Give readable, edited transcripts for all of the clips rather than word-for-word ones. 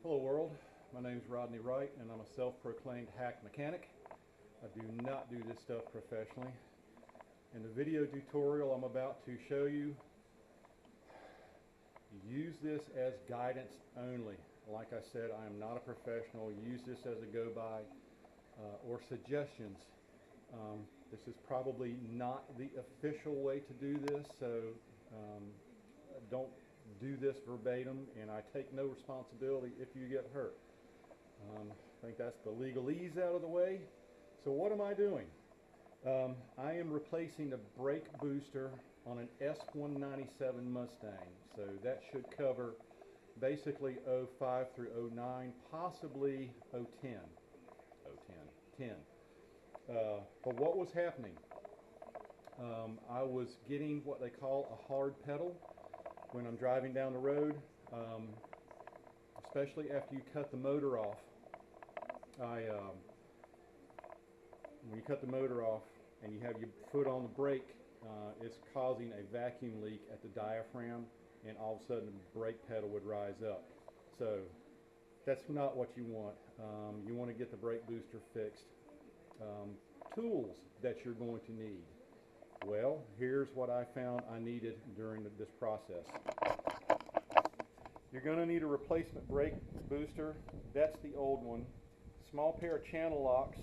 Hello world, my name is Rodney Wright and I'm a self-proclaimed hack mechanic. I do not do this stuff professionally. In the video tutorial I'm about to show you, use this as guidance only. Like I said, I am not a professional. Use this as a go-by or suggestions. This is probably not the official way to do this, so don't do this verbatim, and I take no responsibility if you get hurt. I think that's the legalese out of the way. So what am I doing? I am replacing the brake booster on an s197 Mustang. So that should cover basically 05 through 09, possibly 010. 10. But what was happening? I was getting what they call a hard pedal when I'm driving down the road, especially after you cut the motor off. When you cut the motor off and you have your foot on the brake, it's causing a vacuum leak at the diaphragm, and all of a sudden the brake pedal would rise up. So that's not what you want. You want to get the brake booster fixed. Tools that you're going to need. Well, here's what I found I needed during this process. You're going to need a replacement brake booster. That's the old one. Small pair of channel locks.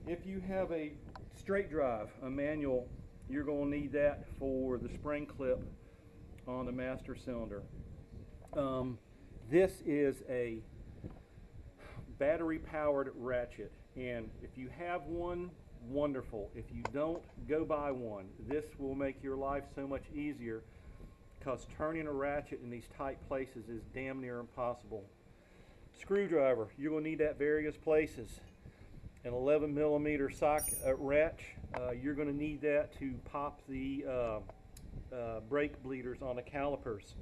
If you have a straight drive, a manual, you're going to need that for the spring clip on the master cylinder. This is a battery powered ratchet, and if you have one, wonderful. If you don't, go buy one. This will make your life so much easier, because turning a ratchet in these tight places is damn near impossible. Screwdriver, you're going to need that various places. An 11mm socket wrench, you're going to need that to pop the brake bleeders on the calipers.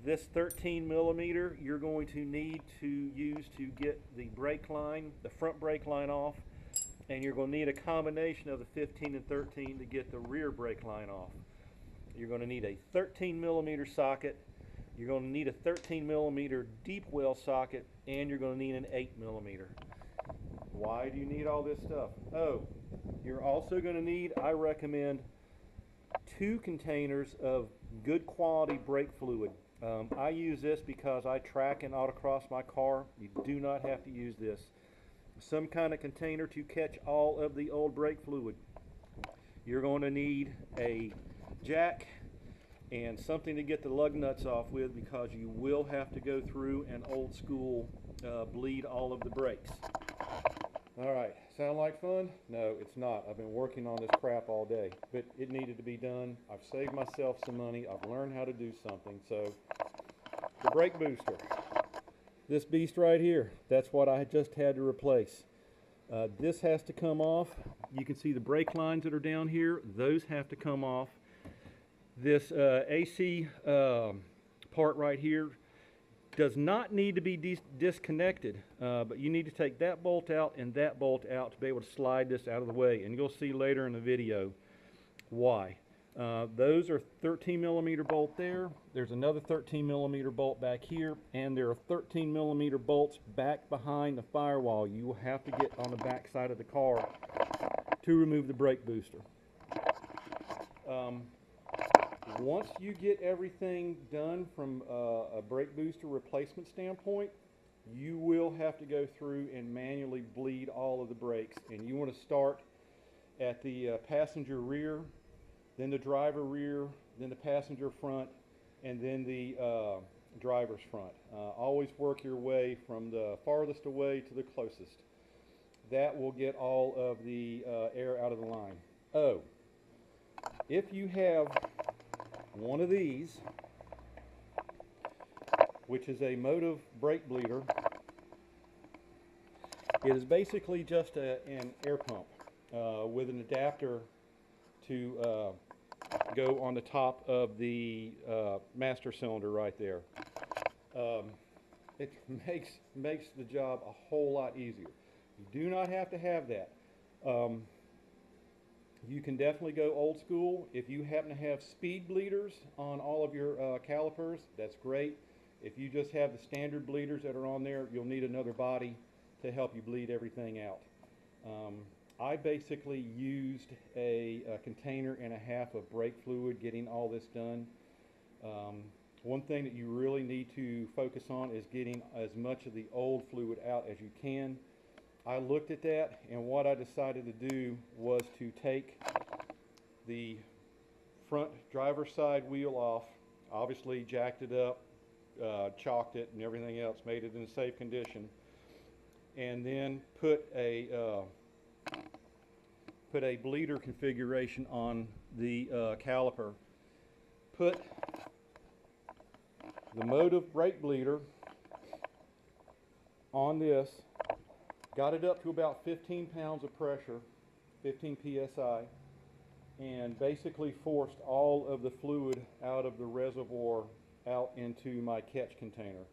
This 13mm you're going to need to use to get the brake line, the front brake line off, and you're going to need a combination of the 15 and 13 to get the rear brake line off. You're going to need a 13mm socket, you're going to need a 13mm deep well socket, and you're going to need an 8mm. Why do you need all this stuff? Oh, you're also going to need, I recommend, 2 containers of good quality brake fluid. I use this because I track and autocross my car. You do not have to use this. Some kind of container to catch all of the old brake fluid. You're going to need a jack and something to get the lug nuts off with, because you will have to go through and old school bleed all of the brakes. Alright, sound like fun? No, it's not. I've been working on this crap all day, but it needed to be done. I've saved myself some money. I've learned how to do something. So, the brake booster. This beast right here, that's what I just had to replace. This has to come off. You can see the brake lines that are down here. Those have to come off. This AC part right here does not need to be disconnected, but you need to take that bolt out and that bolt out to be able to slide this out of the way, and you'll see later in the video why. Those are 13mm bolt there. There's another 13mm bolt back here, and there are 13mm bolts back behind the firewall. You will have to get on the back side of the car to remove the brake booster. Once you get everything done from a brake booster replacement standpoint, you will have to go through and manually bleed all of the brakes. And you want to start at the passenger rear, then the driver rear, then the passenger front, and then the driver's front. Always work your way from the farthest away to the closest. That will get all of the air out of the line. Oh, if you have one of these, which is a motive brake bleeder, it is basically just an air pump with an adapter to go on the top of the master cylinder right there. It makes the job a whole lot easier. You do not have to have that. You can definitely go old school. If you happen to have speed bleeders on all of your calipers, that's great. If you just have the standard bleeders that are on there, you'll need another body to help you bleed everything out. I basically used a container and a half of brake fluid getting all this done. One thing that you really need to focus on is getting as much of the old fluid out as you can. I looked at that, and what I decided to do was to take the front driver's side wheel off, obviously jacked it up, chalked it and everything else, made it in safe condition, and then put a bleeder configuration on the caliper. Put the motive brake bleeder on this, got it up to about 15 pounds of pressure, 15 psi, and basically forced all of the fluid out of the reservoir out into my catch container.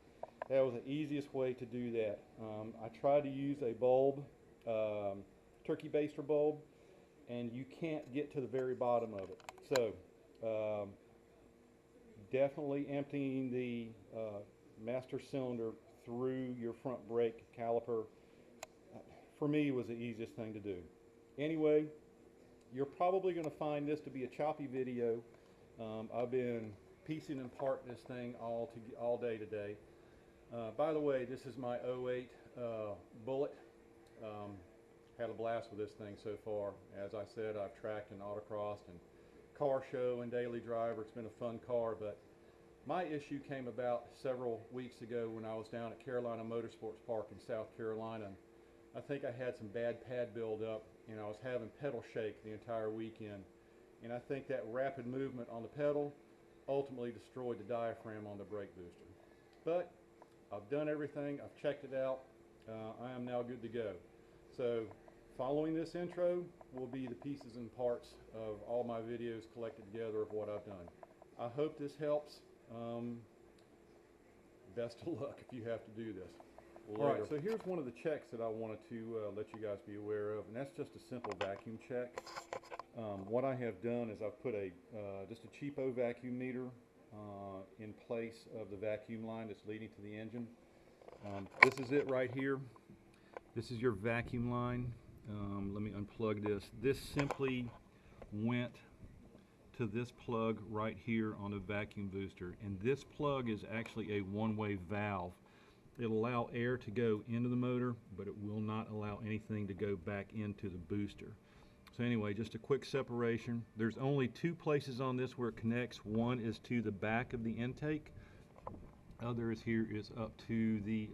That was the easiest way to do that. I tried to use a bulb, turkey baster bulb, and you can't get to the very bottom of it. So definitely emptying the master cylinder through your front brake caliper, for me, was the easiest thing to do. Anyway, you're probably going to find this to be a choppy video. I've been piecing apart this thing all day today. By the way, this is my 08 Bullet. Had a blast with this thing so far. As I said, I've tracked and autocrossed and car show and daily driver. It's been a fun car, but my issue came about several weeks ago when I was down at Carolina Motorsports Park in South Carolina. I think I had some bad pad buildup, and I was having pedal shake the entire weekend. And I think that rapid movement on the pedal ultimately destroyed the diaphragm on the brake booster. But I've done everything, I've checked it out, I am now good to go. So following this intro will be the pieces and parts of all my videos collected together of what I've done. I hope this helps. Best of luck if you have to do this. All right, so here's one of the checks that I wanted to let you guys be aware of, and that's just a simple vacuum check. What I have done is I've put just a cheapo vacuum meter in place of the vacuum line that's leading to the engine. This is it right here. This is your vacuum line. Let me unplug this. This simply went to this plug right here on the vacuum booster, and this plug is actually a one-way valve. It'll allow air to go into the motor, but it will not allow anything to go back into the booster. So anyway, just a quick separation. There's only two places on this where it connects. One is to the back of the intake. Other is here is up to the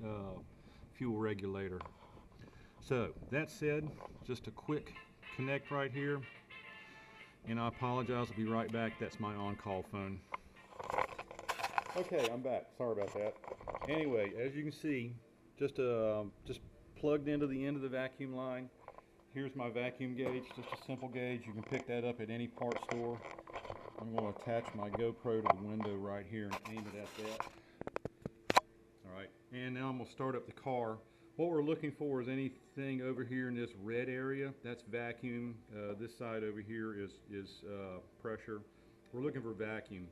fuel regulator. So that said, just a quick connect right here. And I apologize, I'll be right back. That's my on-call phone. Okay, I'm back. Sorry about that. Anyway, as you can see, just plugged into the end of the vacuum line. Here's my vacuum gauge, just a simple gauge. You can pick that up at any part store. I'm going to attach my GoPro to the window right here and aim it at that. All right, and now I'm going to start up the car. What we're looking for is anything over here in this red area. That's vacuum. This side over here is pressure. We're looking for vacuum.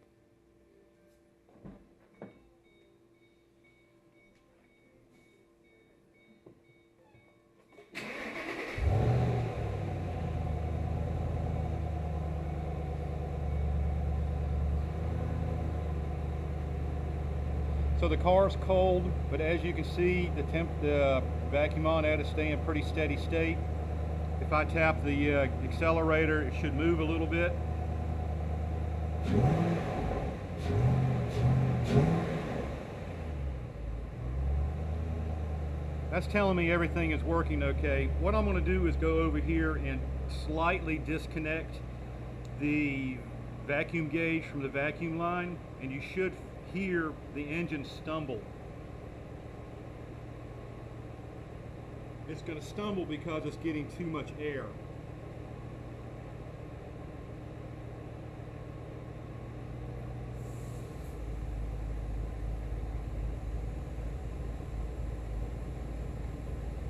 So the car's cold, but as you can see, the vacuum on at is staying in pretty steady state. If I tap the accelerator, it should move a little bit. That's telling me everything is working okay. What I'm going to do is go over here and slightly disconnect the vacuum gauge from the vacuum line, and you should hear the engine stumble. It's going to stumble because it's getting too much air.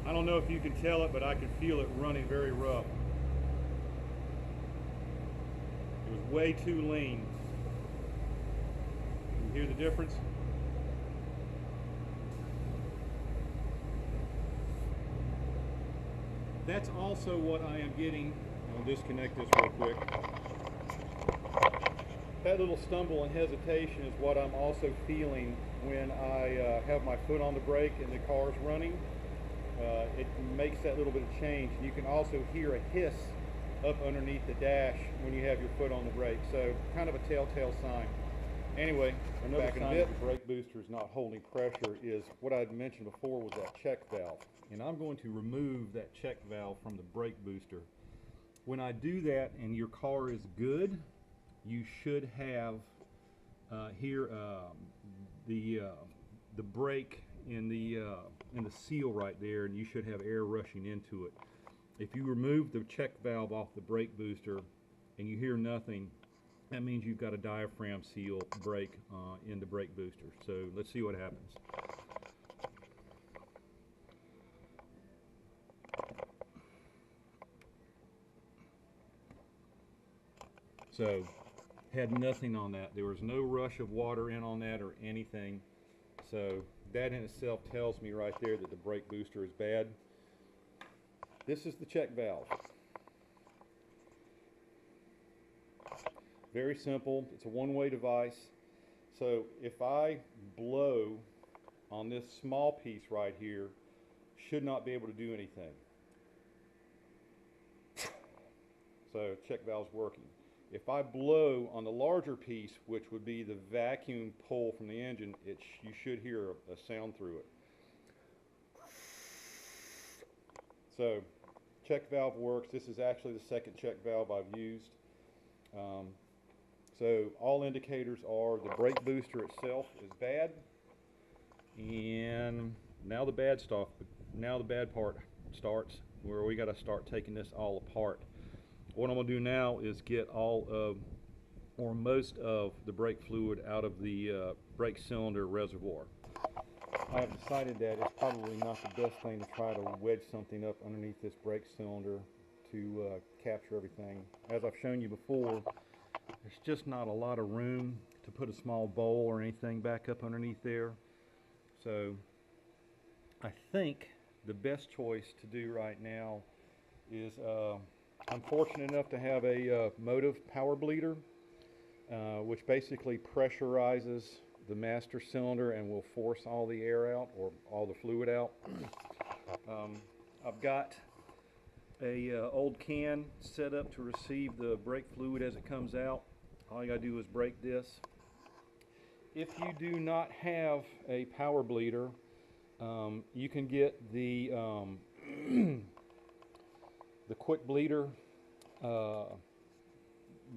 I don't know if you can tell it, but I can feel it running very rough. It was way too lean. You hear the difference? That's also what I am getting. I'll disconnect this real quick. That little stumble and hesitation is what I'm also feeling when I have my foot on the brake and the car's running. It makes that little bit of change. You can also hear a hiss up underneath the dash when you have your foot on the brake. So kind of a telltale sign. Anyway, another sign that the brake booster is not holding pressure is what I had mentioned before was that check valve. And I'm going to remove that check valve from the brake booster. When I do that and your car is good, you should have here the brake in the seal right there, and you should have air rushing into it. If you remove the check valve off the brake booster and you hear nothing, that means you've got a diaphragm seal break in the brake booster. So let's see what happens. So, had nothing on that. There was no rush of water in on that or anything. So that in itself tells me right there that the brake booster is bad. This is the check valve. Very simple. It's a one-way device. So if I blow on this small piece right here, should not be able to do anything. So check valve's working. If I blow on the larger piece, which would be the vacuum pull from the engine, you should hear a sound through it. So check valve works. This is actually the second check valve I've used. So all indicators are the brake booster itself is bad, and now the bad stuff. Now the bad part starts, where we got to start taking this all apart. What I'm going to do now is get all of, or most of, the brake fluid out of the brake cylinder reservoir. I have decided that it's probably not the best thing to try to wedge something up underneath this brake cylinder to capture everything. As I've shown you before, there's just not a lot of room to put a small bowl or anything back up underneath there. So I think the best choice to do right now is I'm fortunate enough to have a motive power bleeder, which basically pressurizes the master cylinder and will force all the air out, or all the fluid out. I've got a old can set up to receive the brake fluid as it comes out. All you gotta do is break this. If you do not have a power bleeder, you can get the the quick bleeder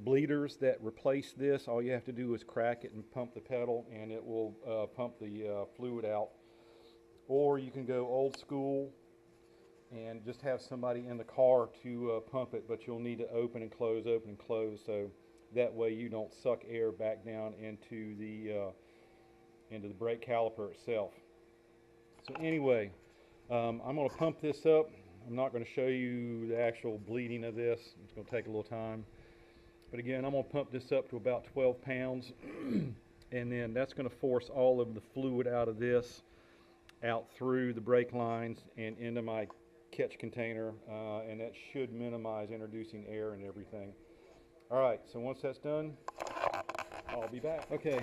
bleeders that replace this. All you have to do is crack it and pump the pedal, and it will pump the fluid out. Or you can go old school and just have somebody in the car to pump it, but you'll need to open and close, so that way you don't suck air back down into the brake caliper itself. So anyway, I'm going to pump this up. I'm not going to show you the actual bleeding of this. It's going to take a little time. But again, I'm going to pump this up to about 12 pounds. And then that's going to force all of the fluid out of this, out through the brake lines and into my catch container. And that should minimize introducing air and everything. All right, so once that's done, I'll be back. Okay.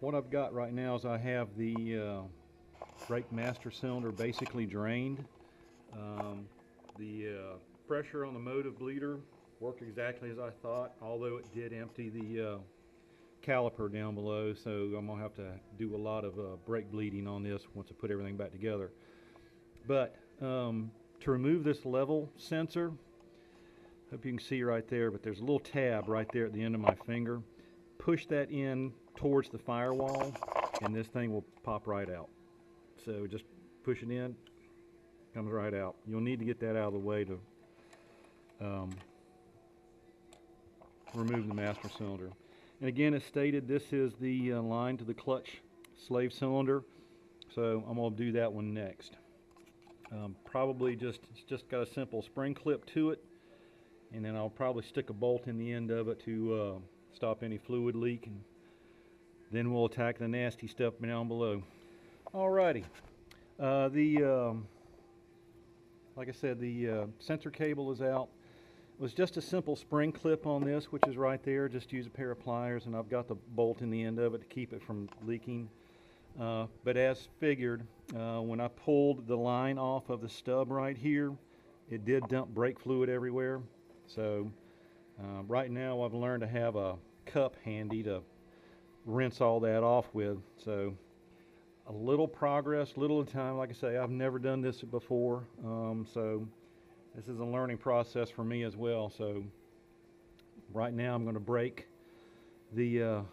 What I've got right now is I have the brake master cylinder basically drained. The pressure on the motive bleeder worked exactly as I thought, although it did empty the caliper down below, so I'm going to have to do a lot of brake bleeding on this once I put everything back together. But to remove this level sensor, hope you can see right there, but there's a little tab right there at the end of my finger. Push that in towards the firewall, and this thing will pop right out. So just push it in, comes right out. You'll need to get that out of the way to remove the master cylinder. And again, as stated, this is the line to the clutch slave cylinder, so I'm going to do that one next. Probably it's just got a simple spring clip to it, and then I'll probably stick a bolt in the end of it to stop any fluid leak, and then we'll attack the nasty stuff down below. Alrighty, the like I said, the sensor cable is out. It was just a simple spring clip on this, which is right there. Just use a pair of pliers, and I've got the bolt in the end of it to keep it from leaking. But as figured, when I pulled the line off of the stub right here, it did dump brake fluid everywhere. So right now I've learned to have a cup handy to rinse all that off with. So a little progress, little at a time. Like I say, I've never done this before, so this is a learning process for me as well. So right now I'm going to break the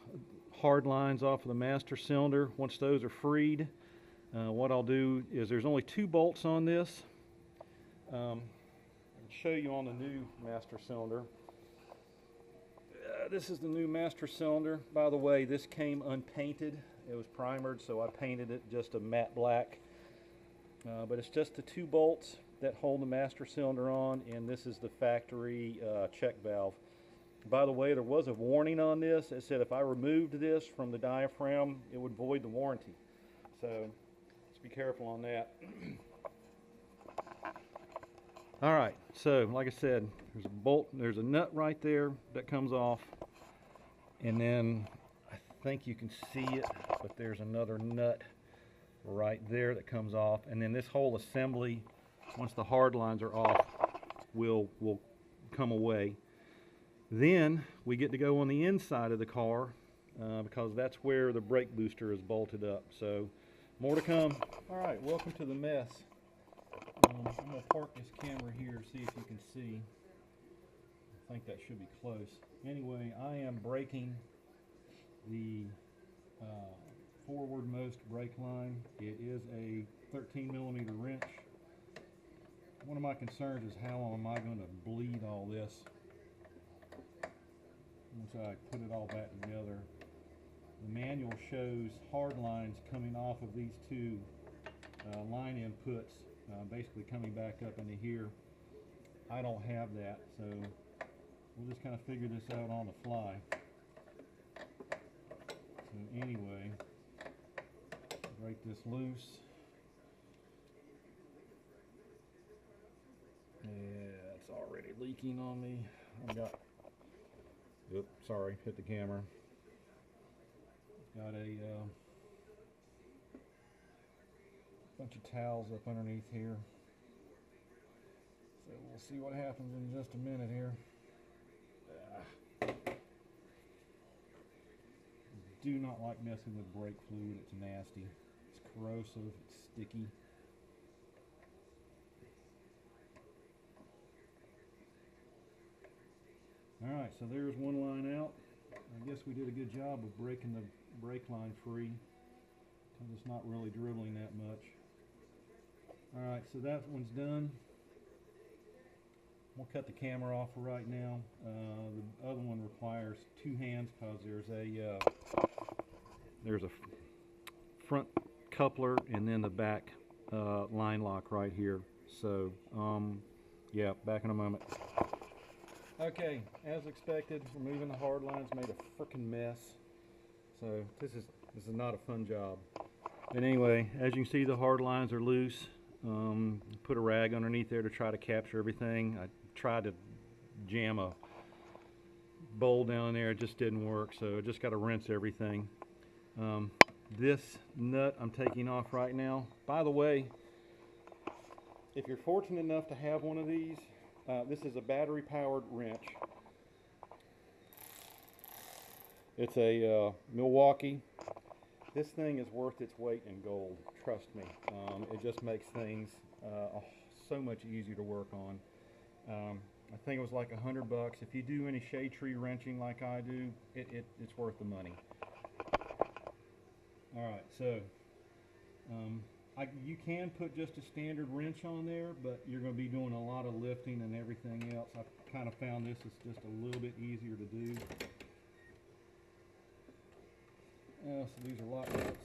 hard lines off of the master cylinder. Once those are freed, what I'll do is, there's only 2 bolts on this. I'll show you on the new master cylinder. This is the new master cylinder. By the way, this came unpainted. It was primered, so I painted it just a matte black. But it's just the 2 bolts that hold the master cylinder on, and this is the factory check valve. By the way, there was a warning on this. It said if I removed this from the diaphragm, it would void the warranty. So let's be careful on that. All right, so like I said, there's a bolt, there's a nut right there that comes off, and then I think you can see it, but there's another nut right there that comes off, and then this whole assembly, once the hard lines are off, will come away. Then we get to go on the inside of the car because that's where the brake booster is bolted up. So more to come. All right, welcome to the mess. I'm going to park this camera here, see if you can see. I think that should be close. Anyway, I am braking the forwardmost brake line. It is a 13mm wrench. One of my concerns is how am I going to bleed all this once I put it all back together. The manual shows hard lines coming off of these 2 line inputs, basically coming back up into here. I don't have that, so we'll just kind of figure this out on the fly. So anyway, break this loose. Yeah, it's already leaking on me. I've got, oops, sorry, hit the camera. Got a bunch of towels up underneath here. So we'll see what happens in just a minute here. Do not like messing with brake fluid. It's nasty. It's corrosive. It's sticky. Alright, so there's one line out. I guess we did a good job of breaking the brake line free because it's not really dribbling that much. Alright, so that one's done. We'll cut the camera off for right now. The other one requires 2 hands because there's a front coupler and then the back line lock right here. So yeah, back in a moment. Okay, as expected, removing the hard lines made a frickin' mess. So this is not a fun job. But anyway, as you can see, the hard lines are loose. Put a rag underneath there to try to capture everything. I tried to jam a bowl down there, it just didn't work, so I just got to rinse everything. This nut I'm taking off right now. By the way, if you're fortunate enough to have one of these, this is a battery powered wrench. It's a Milwaukee. This thing is worth its weight in gold, trust me. It just makes things so much easier to work on. I think it was like $100. If you do any shade tree wrenching like I do, it's worth the money. Alright, so you can put just a standard wrench on there, but you're going to be doing a lot of lifting and everything else. I kind of found this is just a little bit easier to do. So these are lock nuts.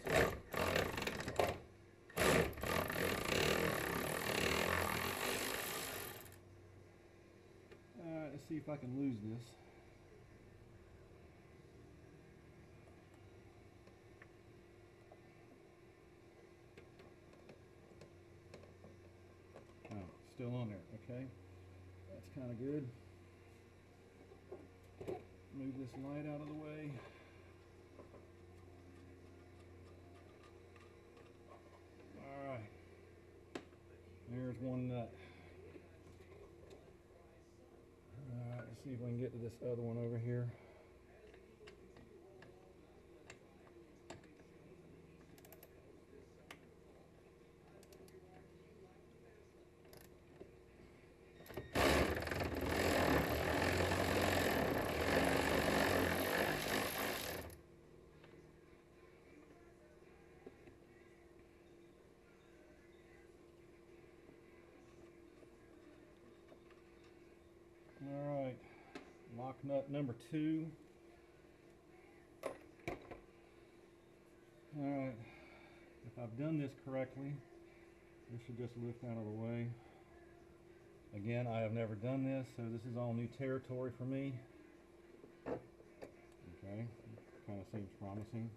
Alright, let's see if I can lose this. still on there. Okay, that's kind of good. Move this light out of the way. All right, there's one nut. All right, let's see if we can get to this other one over here. All right, lock nut number 2. All right, if I've done this correctly, this should just lift out of the way. Again, I have never done this, so this is all new territory for me. Okay, kind of seems promising.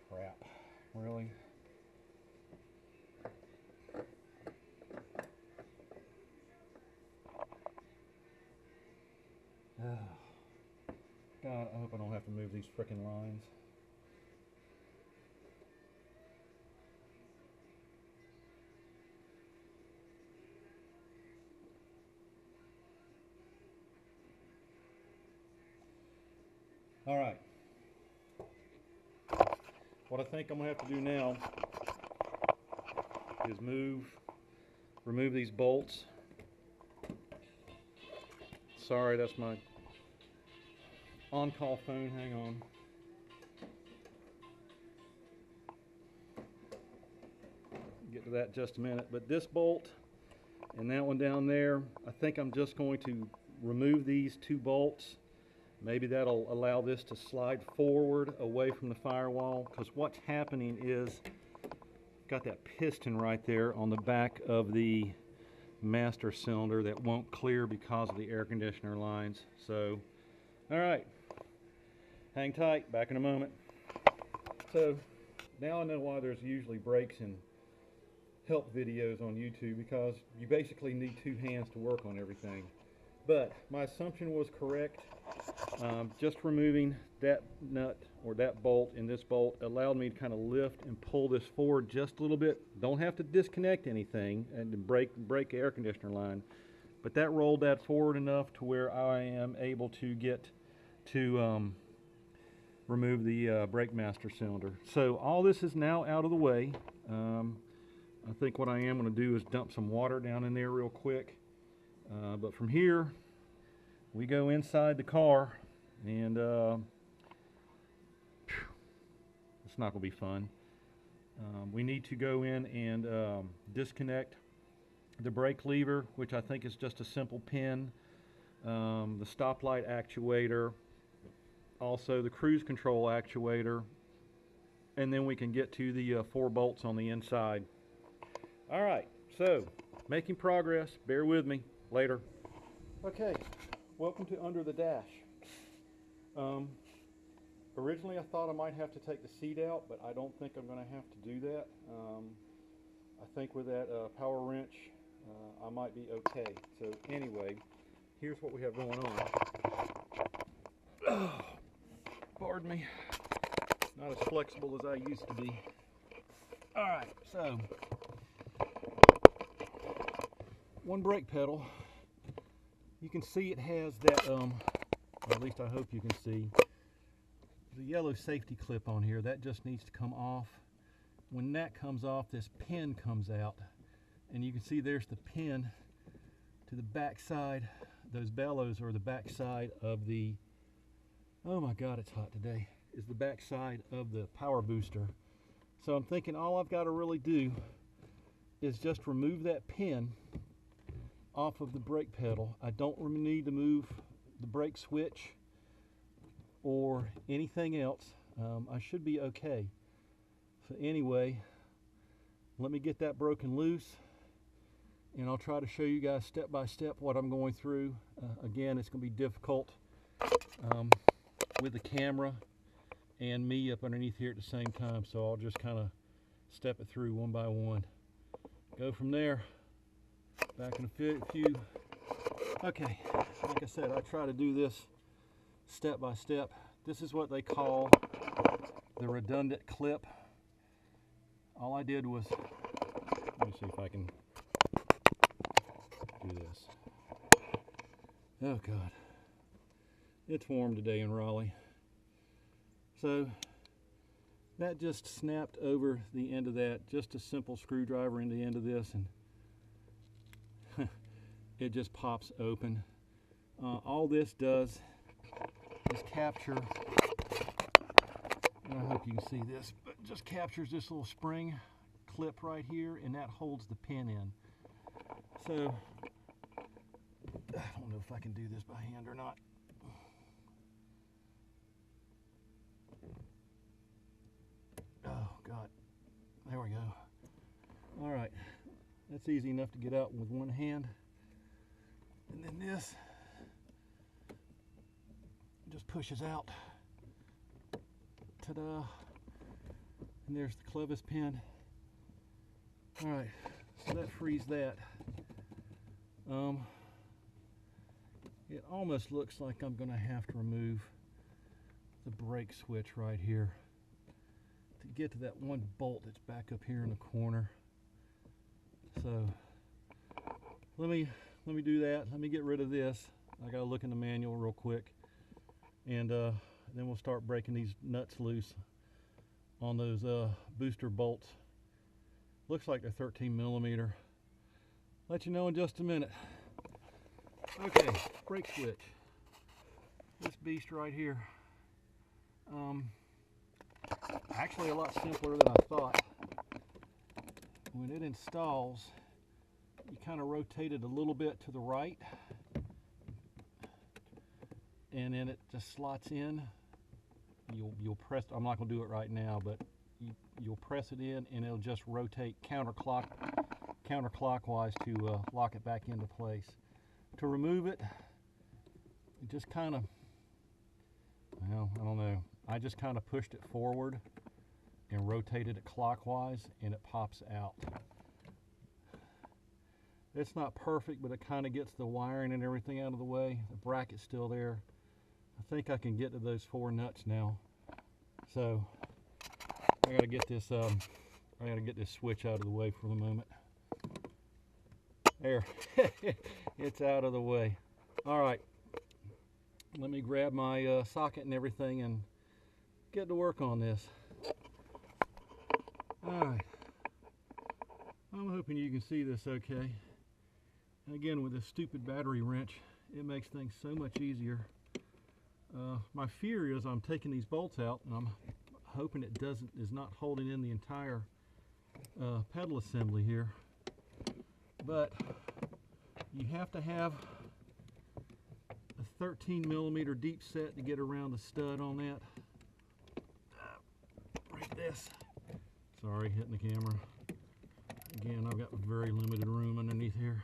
Crap, really? God, I hope I don't have to move these frickin' lines. All right. What I think I'm gonna have to do now is remove these bolts. Sorry, that's my on-call phone. Hang on. Get to that in just a minute. But this bolt and that one down there, I think I'm just going to remove these 2 bolts. Maybe that'll allow this to slide forward away from the firewall, because what's happening is got that piston right there on the back of the master cylinder that won't clear because of the air conditioner lines. So, all right, hang tight, back in a moment. So now I know why there's usually brakes and help videos on YouTube, because you basically need 2 hands to work on everything. But my assumption was correct. Just removing that nut or that bolt and this bolt allowed me to kind of lift and pull this forward just a little bit. Don't have to disconnect anything and break air conditioner line, but that rolled that forward enough to where I am able to get to remove the brake master cylinder. So all this is now out of the way. I think what I am going to do is dump some water down in there real quick. But from here, we go inside the car, and it's not going to be fun. We need to go in and disconnect the brake lever, which I think is just a simple pin, the stoplight actuator, also the cruise control actuator, and then we can get to the 4 bolts on the inside. All right, so making progress. Bear with me. Later. Okay, welcome to Under the Dash. Originally I thought I might have to take the seat out, but I don't think I'm going to have to do that. I think with that power wrench, I might be okay. So anyway, here's what we have going on. Pardon me. Not as flexible as I used to be. All right, so one brake pedal. You can see it has that, or at least I hope you can see, the yellow safety clip on here. That just needs to come off. When that comes off, this pin comes out, and you can see there's the pin to the back side. Those bellows are the back side of the, oh my God, it's hot today, is the back side of the power booster. So I'm thinking all I've got to really do is just remove that pin off of the brake pedal. I don't really need to move the brake switch or anything else. I should be okay. So anyway, let me get that broken loose, and I'll try to show you guys step by step what I'm going through. Again, it's going to be difficult with the camera and me up underneath here at the same time, so I'll just kind of step it through one by one. go from there. Back in a few. Okay, like I said, I try to do this step by step. This is what they call the redundant clip. All I did was, let me see if I can do this. Oh God, it's warm today in Raleigh. So that just snapped over the end of that, just a simple screwdriver in the end of this, and it just pops open. All this does is capture, and I hope you can see this, but it just captures this little spring clip right here, and that holds the pin in. So I don't know if I can do this by hand or not. Oh God, there we go. All right, that's easy enough to get out with one hand. And then this just pushes out. Ta-da. And there's the clevis pin. All right, so that frees that. It almost looks like I'm gonna have to remove the brake switch right here to get to that one bolt that's back up here in the corner. So let me do that. Let me get rid of this. I gotta look in the manual real quick, and then we'll start breaking these nuts loose on those booster bolts. Looks like they're 13 millimeter. Let you know in just a minute. Okay, brake switch. This beast right here. Actually a lot simpler than I thought. When it installs, you kind of rotate it a little bit to the right, and then it just slots in. You'll press, I'm not going to do it right now, but you'll press it in and it'll just rotate counterclockwise to lock it back into place. To remove it, you just kind of, well, I don't know, I just kind of pushed it forward and rotated it clockwise, and it pops out. It's not perfect, but it kind of gets the wiring and everything out of the way. The bracket's still there. I think I can get to those 4 nuts now. So I gotta get this switch out of the way for the moment. There, it's out of the way. All right, let me grab my socket and everything and get to work on this. All right, I'm hoping you can see this okay. And again, with this stupid battery wrench, it makes things so much easier. My fear is I'm taking these bolts out, and I'm hoping it is not holding in the entire pedal assembly here. But you have to have a 13 millimeter deep set to get around the stud on that. Break this. Sorry, hitting the camera. Again, I've got very limited room underneath here.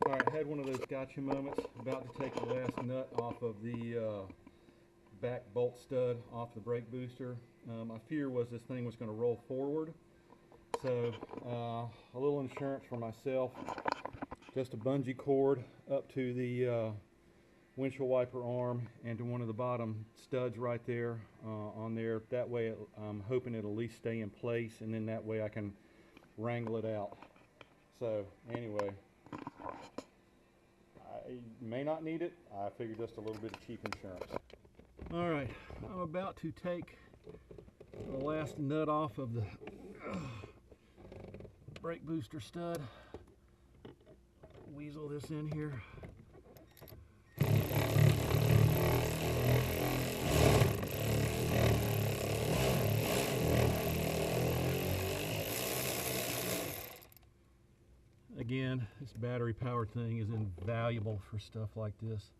All right, I had one of those gotcha moments, about to take the last nut off of the back bolt stud off the brake booster. My fear was this thing was going to roll forward, so a little insurance for myself, just a bungee cord up to the windshield wiper arm and to one of the bottom studs right there on there. That way I'm hoping it'll at least stay in place, and then that way I can wrangle it out. So anyway, I may not need it. I figured just a little bit of cheap insurance. All right, I'm about to take the last nut off of the brake booster stud. Weasel this in here. again, this battery powered thing is invaluable for stuff like this.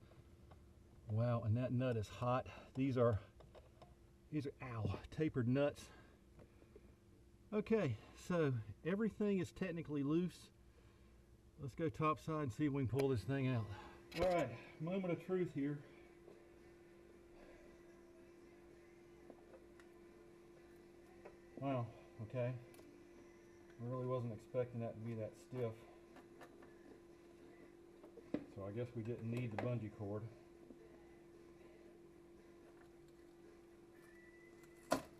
Wow, and that nut is hot. These are ow, tapered nuts. Okay, so everything is technically loose. Let's go topside and see if we can pull this thing out. All right, moment of truth here. Wow, okay. I really wasn't expecting that to be that stiff. So I guess we didn't need the bungee cord.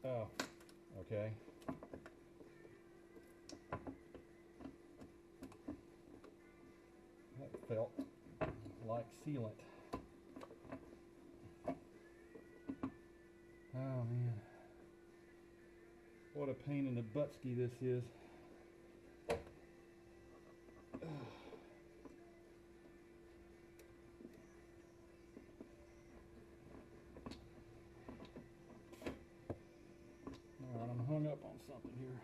Oh, okay. That felt like sealant. Oh man. What a pain in the buttski this is. Alright, I'm hung up on something here.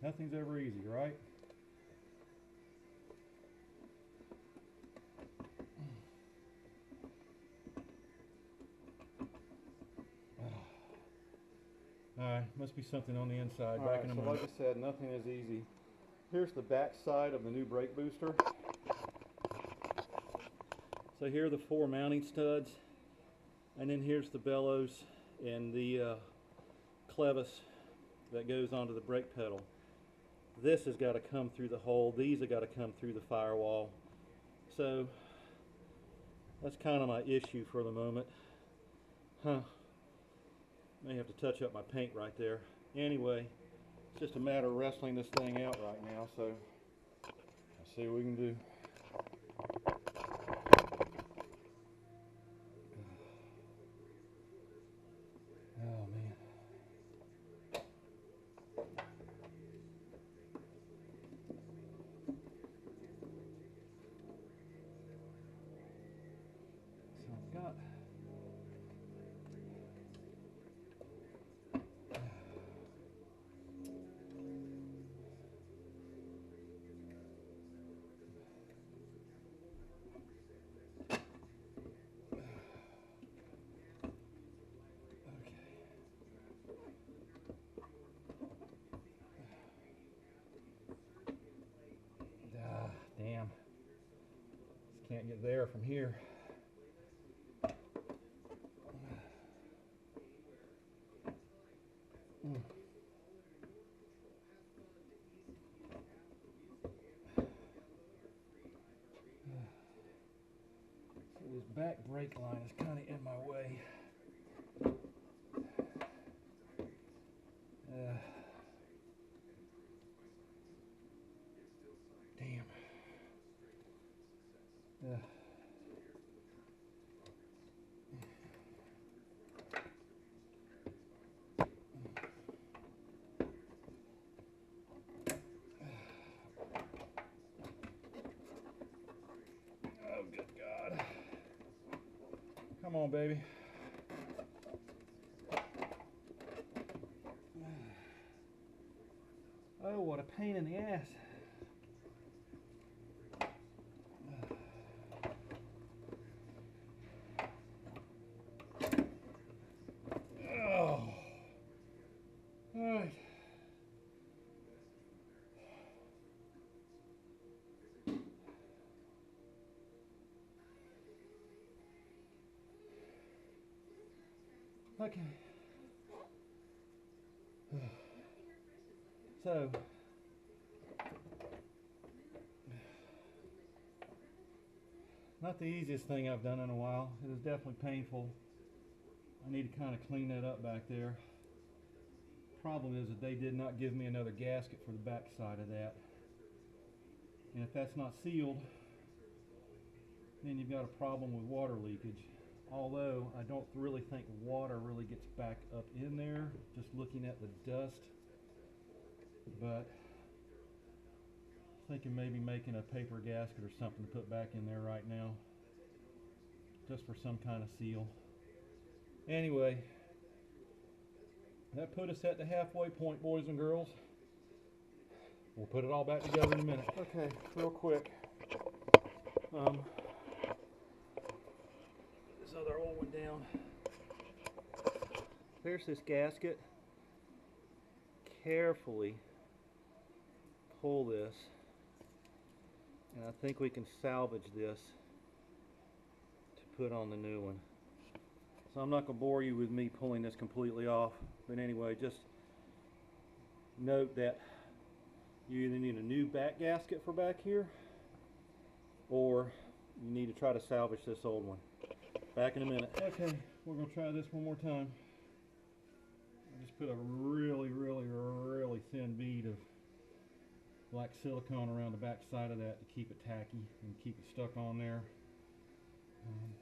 Nothing's ever easy, right? Alright, must be something on the inside. Back in a moment. Like I said, nothing is easy. Here's the back side of the new brake booster. So here are the 4 mounting studs, and then here's the bellows and the clevis that goes onto the brake pedal. This has got to come through the hole. These have got to come through the firewall. So that's kind of my issue for the moment. May have to touch up my paint right there. Anyway, it's just a matter of wrestling this thing out right now, so let's see what we can do. Oh man. So I've got damn. Just can't get there from here. So this back brake line is kind of in my way. Damn. Oh, good God. Come on, baby. Oh, what a pain in the ass. Oh. All right. Okay. So, not the easiest thing I've done in a while. It is definitely painful. I need to kind of clean that up back there. Problem is that they did not give me another gasket for the back side of that. And if that's not sealed, then you've got a problem with water leakage. Although I don't really think water really gets back up in there, just looking at the dust. But thinking maybe making a paper gasket or something to put back in there right now, just for some kind of seal. Anyway, that put us at the halfway point, boys and girls. We'll put it all back together in a minute. Okay, real quick. This other old one down. There's this gasket. Carefully pull this, and I think we can salvage this to put on the new one. So I'm not going to bore you with me pulling this completely off, but anyway, just note that you either need a new back gasket for back here, or you need to try to salvage this old one. Back in a minute. Okay, we're going to try this one more time. I just put a really thin bead of black silicone around the back side of that to keep it tacky and keep it stuck on there.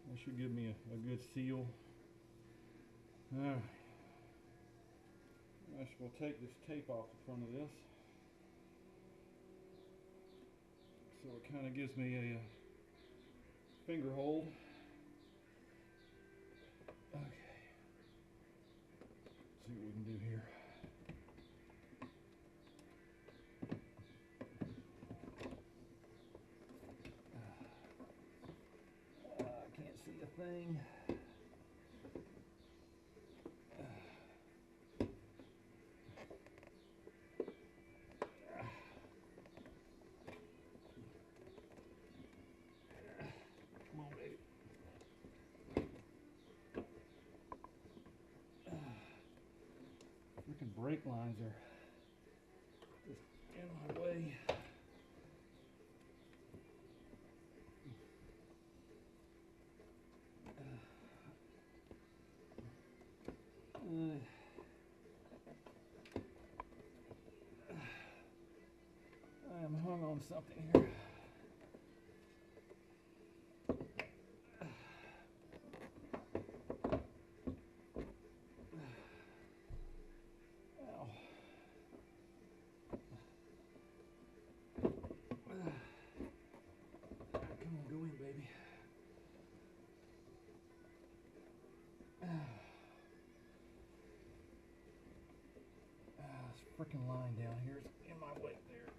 That should give me a good seal. Alright. We'll take this tape off the front of this. So it kind of gives me a finger hold. Okay. Let's see what we can do here. I can't see a thing. Come on, baby. Freaking brake lines are just in my way. I am hung on something here. Freaking line down here is in my way there.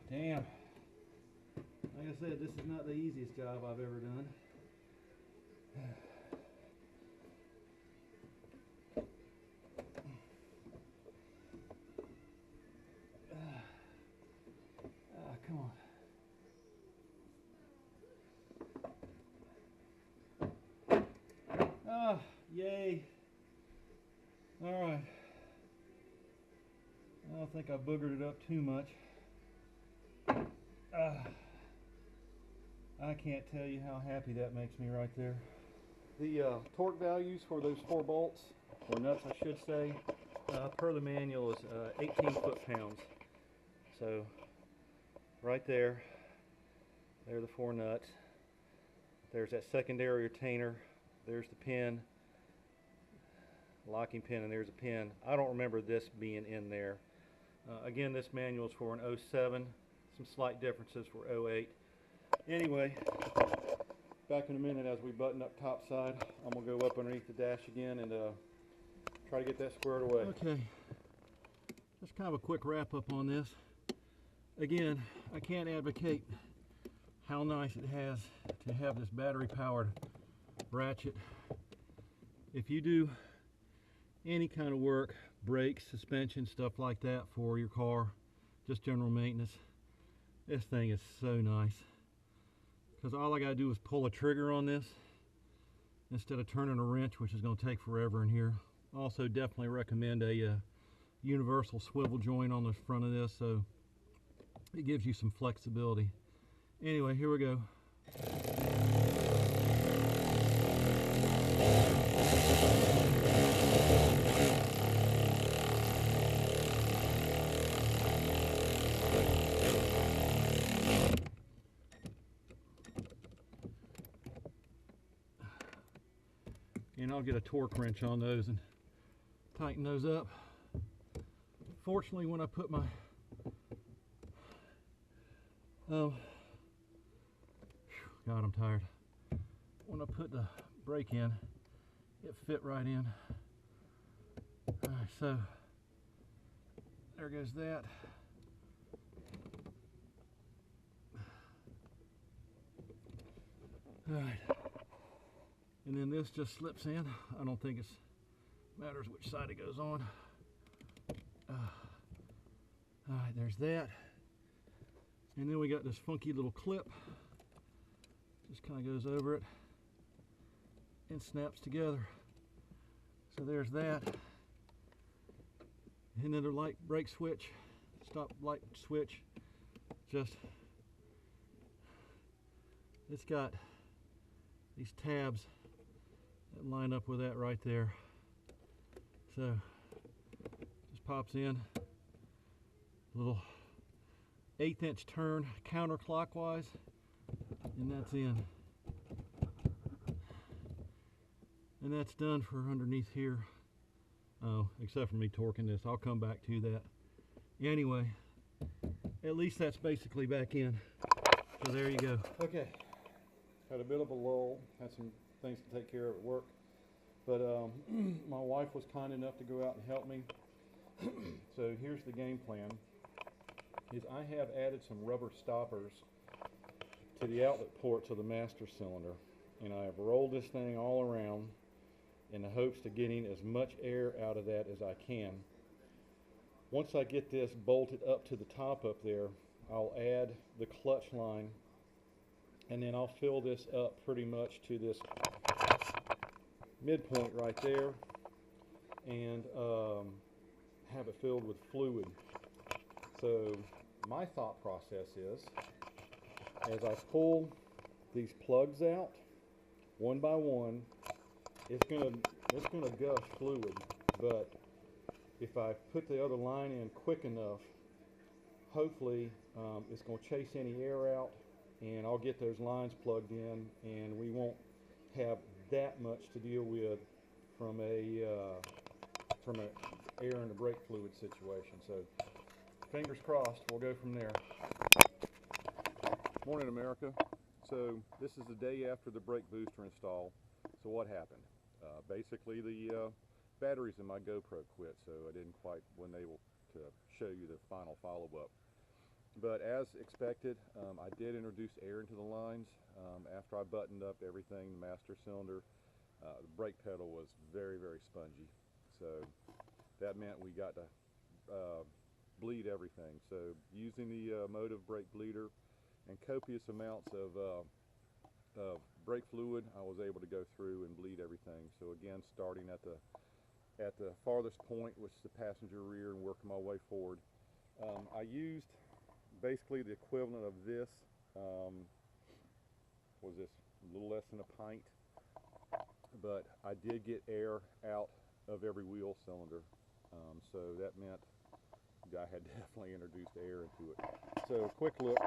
Damn. Like I said, this is not the easiest job I've ever done. Come on. Ah, yay. Alright. I don't think I boogered it up too much. I can't tell you how happy that makes me right there. The torque values for those 4 bolts, or nuts I should say, per the manual is 18 foot-pounds. So, right there, there are the 4 nuts. There's that secondary retainer. There's the pin, locking pin, and there's a pin. I don't remember this being in there. Again, this manual is for an 07. Some slight differences for 08. Anyway, back in a minute as we button up top side. I'm going to go up underneath the dash again and try to get that squared away. Okay, just kind of a quick wrap up on this. Again, I can't advocate how nice it has to have this battery powered ratchet. If you do any kind of work, brakes, suspension, stuff like that for your car, just general maintenance, this thing is so nice, because all I gotta do is pull a trigger on this instead of turning a wrench, which is going to take forever in here. Also definitely recommend a universal swivel joint on the front of this, so it gives you some flexibility. Anyway, here we go. And I'll get a torque wrench on those and tighten those up. Fortunately, when I put my God, I'm tired. When I put the brake in, it fit right in. Alright, so there goes that. Alright, and then this just slips in. I don't think it matters which side it goes on. Alright, there's that. And then we got this funky little clip. Just kind of goes over it and snaps together. So there's that. And then the light brake switch, stop light switch, it's got these tabs that line up with that right there. So just pops in, little 1/8 inch turn counterclockwise, and that's in. And that's done for underneath here. Oh, except for me torquing this. I'll come back to that. Anyway, at least that's basically back in. So there you go. Okay, had a bit of a lull. Had some things to take care of at work. But my wife was kind enough to go out and help me. So here's the game plan. Is I have added some rubber stoppers to the outlet ports of the master cylinder. And I have rolled this thing all around in the hopes of getting as much air out of that as I can. Once I get this bolted up to the top up there, I'll add the clutch line, and then I'll fill this up pretty much to this midpoint right there, and have it filled with fluid. So my thought process is, as I pull these plugs out one by one, it's gonna gush fluid, but if I put the other line in quick enough, hopefully it's going to chase any air out, and I'll get those lines plugged in, and we won't have that much to deal with from an air and a brake fluid situation. So fingers crossed, we'll go from there. Morning, America. So this is the day after the brake booster install. So what happened? Basically the batteries in my GoPro quit, so I wasn't able to show you the final follow-up. But as expected, I did introduce air into the lines. After I buttoned up everything, the master cylinder, the brake pedal was very, very spongy. So that meant we got to bleed everything. So using the Motive brake bleeder and copious amounts of brake fluid, I was able to go through and bleed everything. So again, starting at the farthest point, which is the passenger rear, and working my way forward. I used basically the equivalent of this. Was this a little less than a pint? But I did get air out of every wheel cylinder. So that meant I had definitely introduced air into it. So quick look.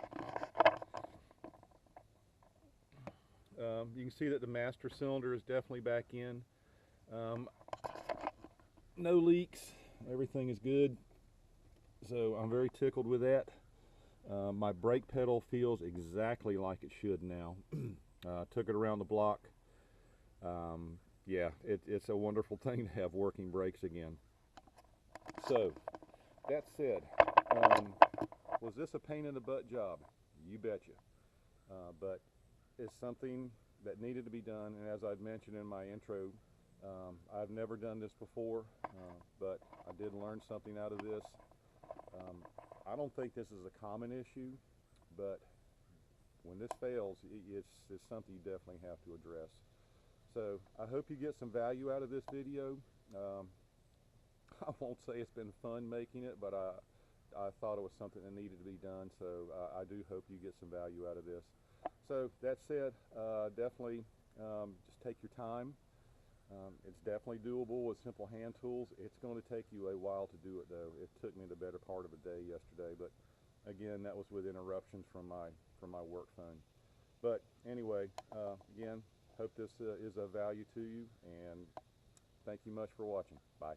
You can see that the master cylinder is definitely back in. No leaks, everything is good. So I'm very tickled with that. My brake pedal feels exactly like it should now. Took it around the block. Yeah, it's a wonderful thing to have working brakes again. So, that said, was this a pain in the butt job? You betcha. But it's something that needed to be done, and as I've mentioned in my intro, I've never done this before, but I did learn something out of this. I don't think this is a common issue, but when this fails, it's something you definitely have to address. So I hope you get some value out of this video. I won't say it's been fun making it, but I thought it was something that needed to be done, so I do hope you get some value out of this. So that said, definitely just take your time. It's definitely doable with simple hand tools. It's going to take you a while to do it, though. It took me the better part of a day yesterday, but again, that was with interruptions from my work phone. But anyway, again, hope this is of value to you, and thank you much for watching. Bye.